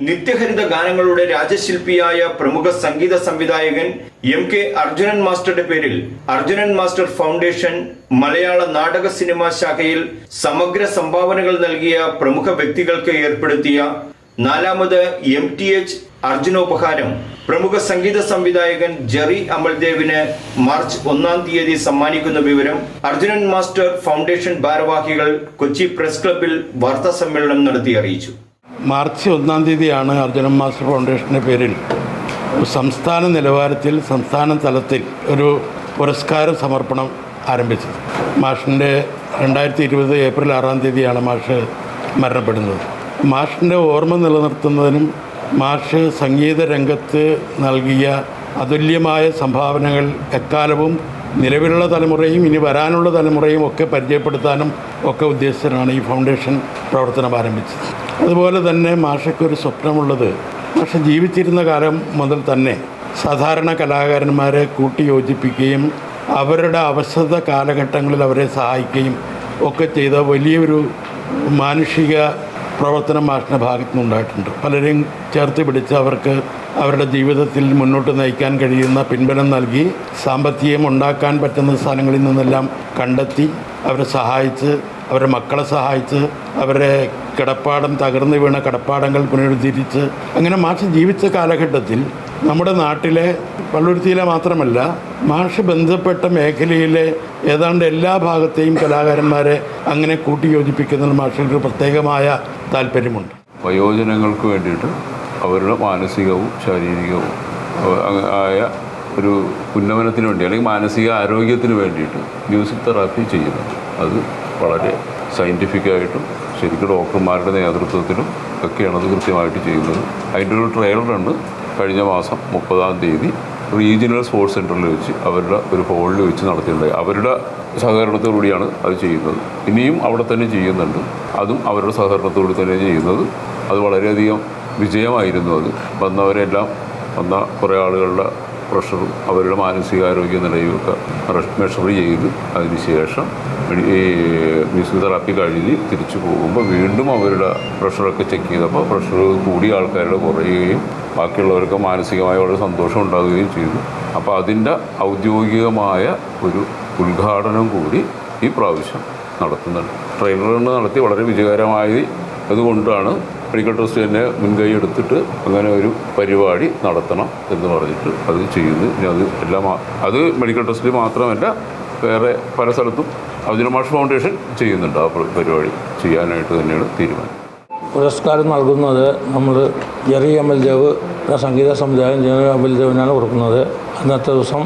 നിത്യഹരിത ഗാനങ്ങളുടെ രാജശില്പിയായ പ്രമുഖ സംഗീത സംവിധായകൻ MK അർജുനൻ മാസ്റ്ററുടെ പേരിൽ അർജുനൻ മാസ്റ്റർ ഫൗണ്ടേഷൻ മലയാള നാടക സിനിമാ ശാഖയിൽ സമഗ്ര സംഭാവനകൾ നൽകിയ പ്രമുഖ വ്യക്തികൾക്ക് ഏർപ്പെടുത്തിയ 4ാമത് MTH അർജുനോപഹാരം പ്രമുഖ സംഗീത സംവിധായകൻ ജെറി അമൽദേവിന് മാർച്ച് 1-ാം തീയതി സമ്മാനിക്കുന്ന വിവരം അർജുനൻ മാസ്റ്റർ ഫൗണ്ടേഷൻ ഭാരവാഹികൾ കൊച്ചി പ്രസ് ക്ലബ്ബിൽ വാർത്താ സമ്മേളനം നടത്തി അറിയിച്ചു. മാർച്ച് 1-ാം തീയതിയാണ് അർജുനൻ മാസ്റ്റർ ഫൗണ്ടേഷൻ്റെ പേരിൽ സംസ്ഥാന നിലവാരത്തിൽ സംസ്ഥാന തലത്തിൽ ഒരു പുരസ്കാര സമർപ്പണം ആരംഭിച്ചത്. മാഷിൻ്റെ 2020 ഏപ്രിൽ 6-ാം തീയതിയാണ് മാഷ് മരണപ്പെടുന്നത്. മാഷിൻ്റെ ഓർമ്മ നിലനിർത്തുന്നതിനും മാഷ് സംഗീത രംഗത്ത് നൽകിയ അതുല്യമായ സംഭാവനകൾ എക്കാലവും നിലവിലുള്ള തലമുറയും ഇനി വരാനുള്ള തലമുറയും ഒക്കെ പരിചയപ്പെടുത്താനും ഒക്കെ ഉദ്ദേശിച്ചാണ് ഈ ഫൗണ്ടേഷൻ പ്രവർത്തനം ആരംഭിച്ചത്. അതുപോലെ തന്നെ മാഷയ്ക്കൊരു സ്വപ്നമുള്ളത്, മാഷ് ജീവിച്ചിരുന്ന കാലം മുതൽ തന്നെ സാധാരണ കലാകാരന്മാരെ കൂട്ടിയോജിപ്പിക്കുകയും അവരുടെ അവശത കാലഘട്ടങ്ങളിൽ അവരെ സഹായിക്കുകയും ഒക്കെ ചെയ്ത വലിയൊരു മാനുഷിക പ്രവർത്തനം മാഷിൻ്റെ ഭാഗത്തു നിന്നുണ്ടായിട്ടുണ്ട്. പലരെയും ചേർത്ത് പിടിച്ച് അവർക്ക് അവരുടെ ജീവിതത്തിൽ മുന്നോട്ട് നയിക്കാൻ കഴിയുന്ന പിൻബലം നൽകി സാമ്പത്തികം ഉണ്ടാക്കാൻ പറ്റുന്ന സ്ഥലങ്ങളിൽ നിന്നെല്ലാം കണ്ടെത്തി അവരെ സഹായിച്ച്, അവരുടെ മക്കളെ സഹായിച്ച്, അവരുടെ കിടപ്പാടം തകർന്നു വീണ കിടപ്പാടങ്ങൾ പുനരുദ്ധരിച്ച്, അങ്ങനെ മാഷ് ജീവിച്ച കാലഘട്ടത്തിൽ നമ്മുടെ നാട്ടിലെ പള്ളുരുത്തിയിലെ മാത്രമല്ല മാഷ് ബന്ധപ്പെട്ട മേഖലയിലെ ഏതാണ്ട് എല്ലാ ഭാഗത്തെയും കലാകാരന്മാരെ അങ്ങനെ കൂട്ടിയോജിപ്പിക്കുന്നതിൽ മാഷിന് പ്രത്യേകമായ താല്പര്യമുണ്ട്. വയോജനങ്ങൾക്ക് വേണ്ടിയിട്ട് അവരുടെ മാനസികവും ശാരീരികവും ആയ ഒരു ഉന്നമനത്തിന് വേണ്ടി അല്ലെങ്കിൽ മാനസിക ആരോഗ്യത്തിന് വേണ്ടിയിട്ട് മ്യൂസിക് തെറാപ്പി ചെയ്യുന്നുണ്ട്. അത് വളരെ സയൻറ്റിഫിക്കായിട്ടും ശരിക്കും ഡോക്ടർമാരുടെ നേതൃത്വത്തിലും ഒക്കെയാണ് അത് കൃത്യമായിട്ട് ചെയ്യുന്നത്. അതിൻ്റെ ഒരു ട്രയൽ റണ്ണ് കഴിഞ്ഞ മാസം 30-ാം തീയതി റീജിയണൽ സ്പോർട്സ് സെൻറ്ററിൽ വെച്ച് അവരുടെ ഒരു ഹോളിൽ വെച്ച് നടത്തിയിട്ടുണ്ടായി. അവരുടെ സഹകരണത്തോടുകൂടിയാണ് അത് ചെയ്യുന്നത്. ഇനിയും അവിടെ തന്നെ ചെയ്യുന്നുണ്ട്. അതും അവരുടെ സഹകരണത്തോട് തന്നെ ചെയ്യുന്നത്. അത് വളരെയധികം വിജയമായിരുന്നു. അത് വന്നവരെല്ലാം വന്ന കുറേ ആളുകളുടെ പ്രഷറും അവരുടെ മാനസികാരോഗ്യ നിലയുമൊക്കെ മെഷർ ചെയ്ത് അതിന് ശേഷം ഈ മ്യൂസിക് തെറാപ്പി കഴിഞ്ഞ് തിരിച്ചു പോകുമ്പോൾ വീണ്ടും അവരുടെ പ്രഷറൊക്കെ ചെക്ക് ചെയ്തപ്പോൾ പ്രഷർ കൂടിയ ആൾക്കാരുടെ കുറയുകയും ബാക്കിയുള്ളവർക്ക് മാനസികമായ വളരെ സന്തോഷം ഉണ്ടാകുകയും ചെയ്തു. അപ്പോൾ അതിൻ്റെ ഔദ്യോഗികമായ ഒരു ഉദ്ഘാടനം കൂടി ഈ പ്രാവശ്യം നടത്തുന്നുണ്ട്. ട്രെയിലർ നടത്തി വളരെ വിജയകരമായി അതുകൊണ്ടാണ് മെഡിക്കൽ ട്രസ്റ്റ് തന്നെ മുൻകൈ എടുത്തിട്ട് അങ്ങനെ ഒരു പരിപാടി നടത്തണം എന്ന് പറഞ്ഞിട്ട് അത് ചെയ്യുന്നു. ഇനി അത് മെഡിക്കൽ ട്രസ്റ്റിൽ മാത്രമല്ല വേറെ പല സ്ഥലത്തും അർജുനൻ മാസ്റ്റർ ഫൗണ്ടേഷൻ ചെയ്യുന്നുണ്ട്. ആ പരിപാടി ചെയ്യാനായിട്ട് തന്നെയാണ് തീരുമാനം. പുരസ്കാരം നൽകുന്നത് നമ്മൾ ജെറി അമൽദേവ് സംഗീത സംവിധായകൻ ജെറി അമൽദേവിനാണ് കൊടുക്കുന്നത്. അന്നത്തെ ദിവസം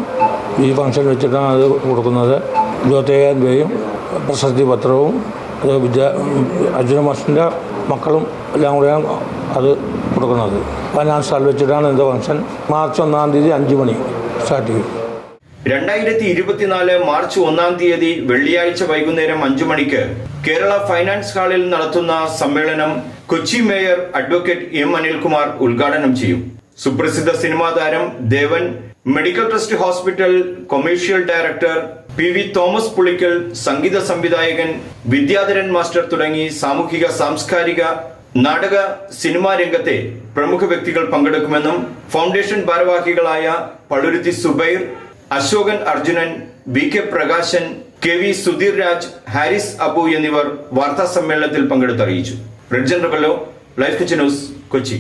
ഈ ഫംഗ്ഷൻ വെച്ചിട്ടാണ് അത് കൊടുക്കുന്നത്. 25,000 രൂപയും പ്രശസ്തി പത്രവും അർജുനൻ മാസ്റ്ററിൻ്റെ മക്കളും എല്ലാം കൂടെയാണ് അത് കൊടുക്കുന്നത്. ഫൈനാൻസ് ഹാൾ വെച്ചിട്ടാണ് ഇന്നത്തെ ഫംഗ്ഷൻ. മാർച്ച് 1-ാം തീയതി 5 മണി സ്റ്റാർട്ട് ചെയ്യും. 2024 മാർച്ച് 1-ാം തീയതി വെള്ളിയാഴ്ച വൈകുന്നേരം 5 മണിക്ക് കേരള ഫൈനാൻസ് ഹാളിൽ നടത്തുന്ന സമ്മേളനം Kochi mayor advocate M. Anilkumar ഉദ്ഘാടനം ചെയ്യും. സുപ്രസിദ്ധ സിനിമാ താരം Devan, medical trust hospital commercial director PV Thomas Pulickal, സംഗീത സംവിധായകൻ വിദ്യാധരൻ മാസ്റ്റർ തുടങ്ങി സാമൂഹിക സാംസ്കാരിക നാടക സിനിമാ രംഗത്തെ പ്രമുഖ വ്യക്തികൾ പങ്കെടുക്കുമെന്നും ഫൗണ്ടേഷൻ ഭാരവാഹികളായ പള്ളുരുത്തി സുബൈർ, അശോകൻ അർജുനൻ, VK പ്രകാശൻ, KV സുധീർ രാജ്, ഹാരിസ് അബു എന്നിവർ വാർത്താ സമ്മേളനത്തിൽ പങ്കെടുത്തറിയിച്ചു. റെഡ് ജനറബല്ലോ, ലൈഫ് കിച്ചൻ ന്യൂസ്, കൊച്ചി.